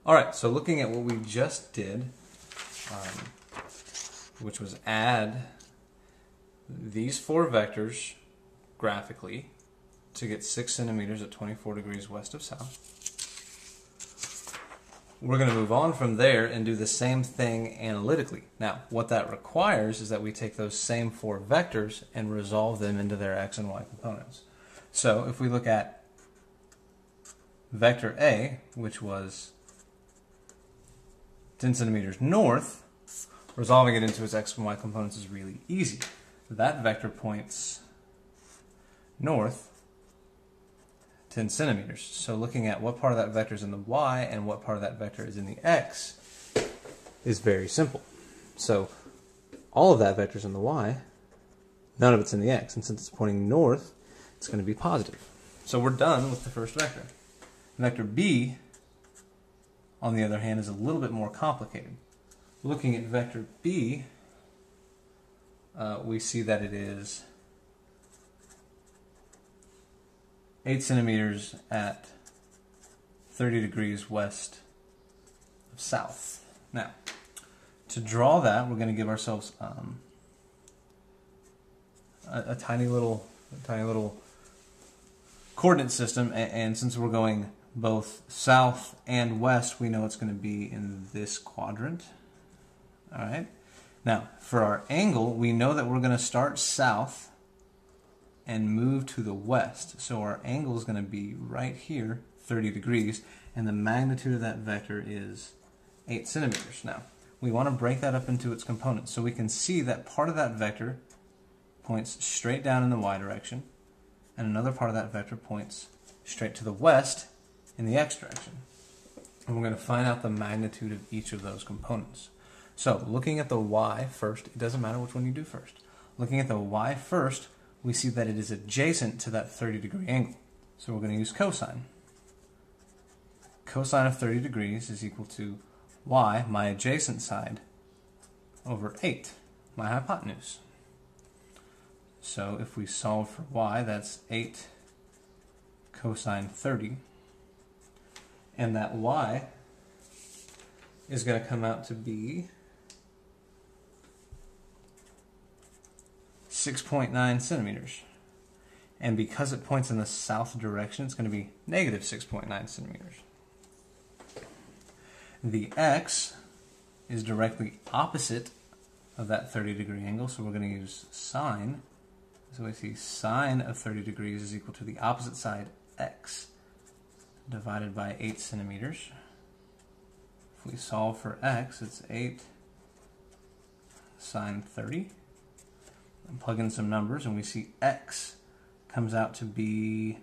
All right, so looking at what we just did, which was add these four vectors graphically to get 6 centimeters at 24 degrees west of south. We're going to move on from there and do the same thing analytically. Now, what that requires is that we take those same four vectors and resolve them into their x and y components. So if we look at vector A, which was 10 centimeters north, resolving it into its x and y components is really easy. That vector points north 10 centimeters. So looking at what part of that vector is in the y and what part of that vector is in the x is very simple. So all of that vector is in the y, none of it's in the x, and since it's pointing north, it's going to be positive. So we're done with the first vector. Vector B, on the other hand, is a little bit more complicated. Looking at vector B, we see that it is 8 centimeters at 30 degrees west of south. Now, to draw that, we're going to give ourselves a tiny little coordinate system, and since we're going both south and west, we know it's going to be in this quadrant. All right. Now, for our angle, we know that we're going to start south and move to the west. So our angle is going to be right here, 30 degrees, and the magnitude of that vector is 8 centimeters. Now, we want to break that up into its components so we can see that part of that vector points straight down in the y direction, and another part of that vector points straight to the west in the x direction. And we're going to find out the magnitude of each of those components. So, looking at the y first, it doesn't matter which one you do first. Looking at the y first, we see that it is adjacent to that 30-degree angle. So we're going to use cosine. Cosine of 30 degrees is equal to y, my adjacent side, over 8, my hypotenuse. So if we solve for y, that's 8 cosine 30. And that y is going to come out to be 6.9 centimeters. And because it points in the south direction, it's going to be negative 6.9 centimeters. The x is directly opposite of that 30-degree angle, so we're going to use sine. So we see sine of 30 degrees is equal to the opposite side, x, divided by 8 centimeters. If we solve for x, it's 8 sine 30. And plug in some numbers, and we see x comes out to be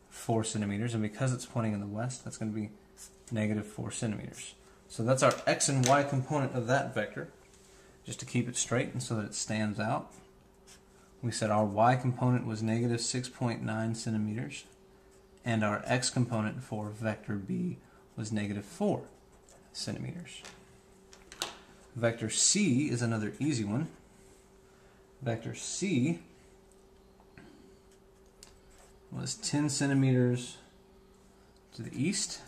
4 centimeters, and because it's pointing in the west, that's going to be negative 4 centimeters. So that's our x and y component of that vector. Just to keep it straight and so that it stands out, we said our y component was negative 6.9 centimeters, and our x component for vector B was negative 4 centimeters. Vector C is another easy one. Vector C was 10 centimeters to the east.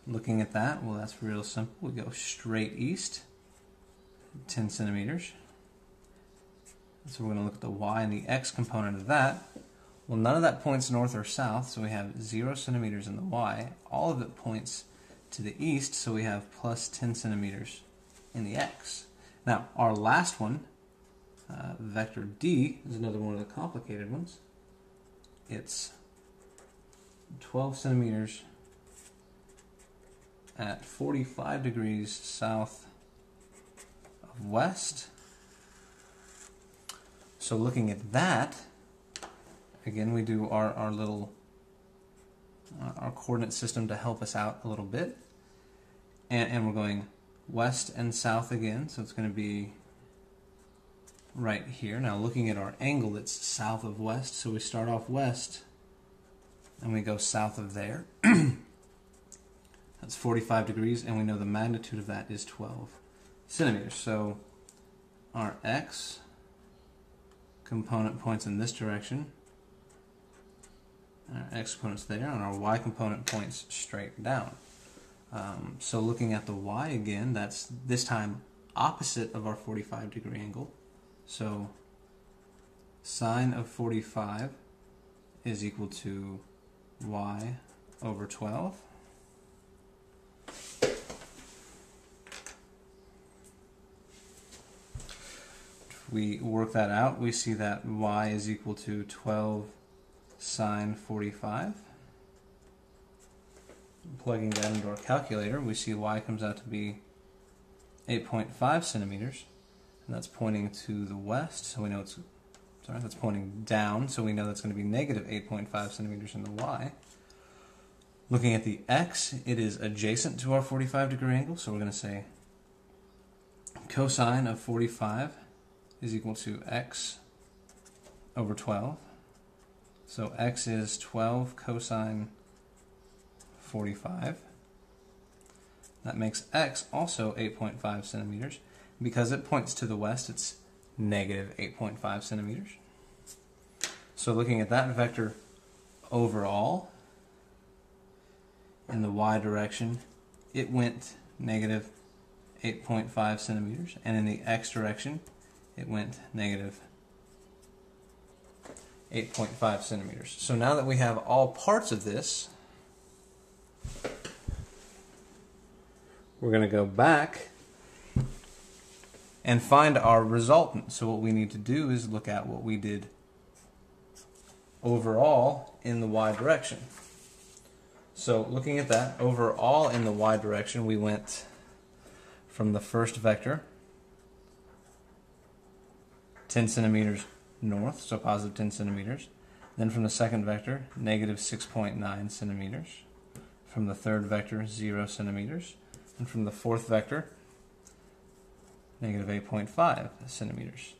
Looking at that, well, that's real simple. We go straight east, 10 centimeters. So we're going to look at the y and the x component of that. Well, none of that points north or south, so we have 0 centimeters in the y. All of it points to the east, so we have plus 10 centimeters in the x. Now, our last one, vector D, is another one of the complicated ones. It's 12 centimeters at 45 degrees south of west. So looking at that, again, we do our little our coordinate system to help us out a little bit. And we're going west and south again, so it's going to be right here. Now looking at our angle, it's south of west, so we start off west and we go south of there. That's 45 degrees, and we know the magnitude of that is 12 centimeters. So our x component points in this direction, Our x component's there, and our y component points straight down. So looking at the y again, that's this time opposite of our 45-degree angle. So sine of 45 is equal to y over 12. If we work that out, we see that y is equal to 12 sine 45. Plugging that into our calculator, we see y comes out to be 8.5 centimeters, and that's pointing to the west, so we know it's, sorry, that's pointing down, so we know that's going to be negative 8.5 centimeters in the y. Looking at the x, it is adjacent to our 45-degree angle, so we're going to say cosine of 45 is equal to x over 12. So x is 12 cosine 45. That makes x also 8.5 centimeters. Because it points to the west, it's negative 8.5 centimeters. So looking at that vector overall, in the y direction, it went negative 8.5 centimeters, and in the x direction, it went negative 8.5 centimeters. So now that we have all parts of this, we're going to go back and find our resultant. So what we need to do is look at what we did overall in the y direction. So looking at that, overall in the y direction, we went from the first vector 10 centimeters north, so positive 10 centimeters. Then from the second vector, negative 6.9 centimeters. From the third vector, 0 centimeters. And from the fourth vector, negative 8.5 centimeters.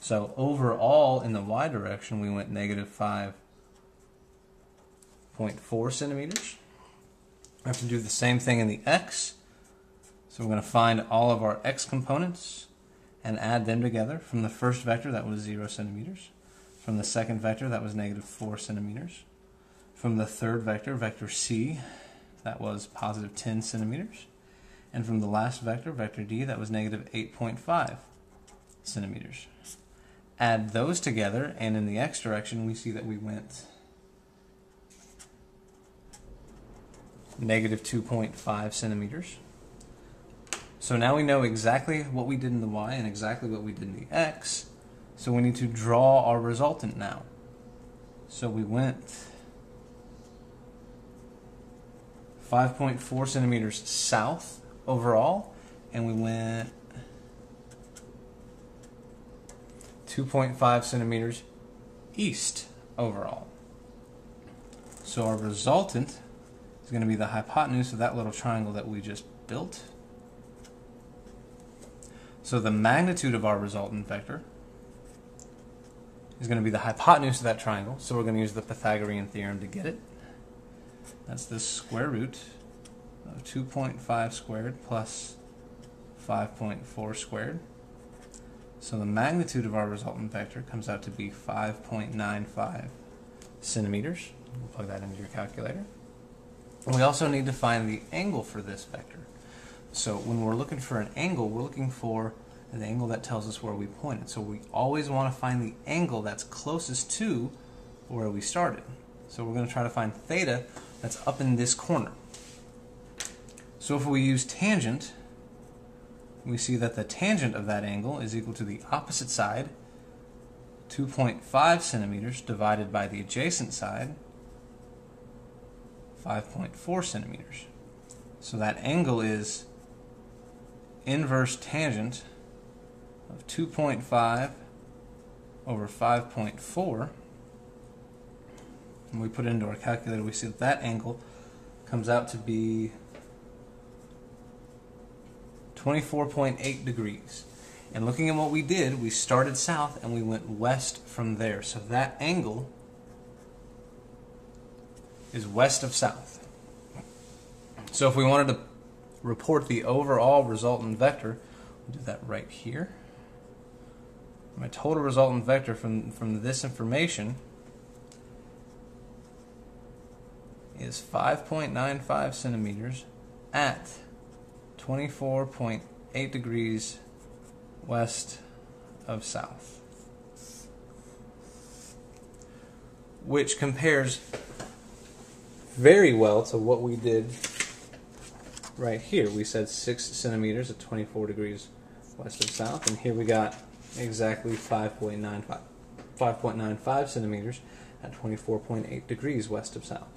So overall in the y direction, we went negative 5.4 centimeters. We have to do the same thing in the x. So we're going to find all of our x components and add them together. From the first vector, that was 0 centimeters. From the second vector, that was negative 4 centimeters. From the third vector, vector c, that was positive 10 centimeters. And from the last vector, vector d, that was negative 8.5 centimeters. Add those together, and in the x direction, we see that we went negative 2.5 centimeters. So now we know exactly what we did in the y and exactly what we did in the x. So we need to draw our resultant now. So we went 5.4 centimeters south overall, and we went 2.5 centimeters east overall. So our resultant is going to be the hypotenuse of that little triangle that we just built. So the magnitude of our resultant vector is going to be the hypotenuse of that triangle. So we're going to use the Pythagorean theorem to get it. That's the square root of 2.5 squared plus 5.4 squared. So the magnitude of our resultant vector comes out to be 5.95 centimeters. We'll plug that into your calculator. And we also need to find the angle for this vector. So when we're looking for an angle, we're looking for the angle that tells us where we pointed. So we always want to find the angle that's closest to where we started. So we're going to try to find theta that's up in this corner. So if we use tangent, we see that the tangent of that angle is equal to the opposite side, 2.5 centimeters, divided by the adjacent side, 5.4 centimeters. So that angle is inverse tangent of 2.5 over 5.4. When we put it into our calculator, we see that that angle comes out to be 24.8 degrees. And looking at what we did, we started south and we went west from there. So that angle is west of south. So if we wanted to report the overall resultant vector, we'll do that right here. My total resultant vector from this information is 5.95 centimeters at 24.8 degrees west of south, which compares very well to what we did right here. We said 6 centimeters at 24 degrees west of south, and here we got exactly 5.95 centimeters at 24.8 degrees west of south.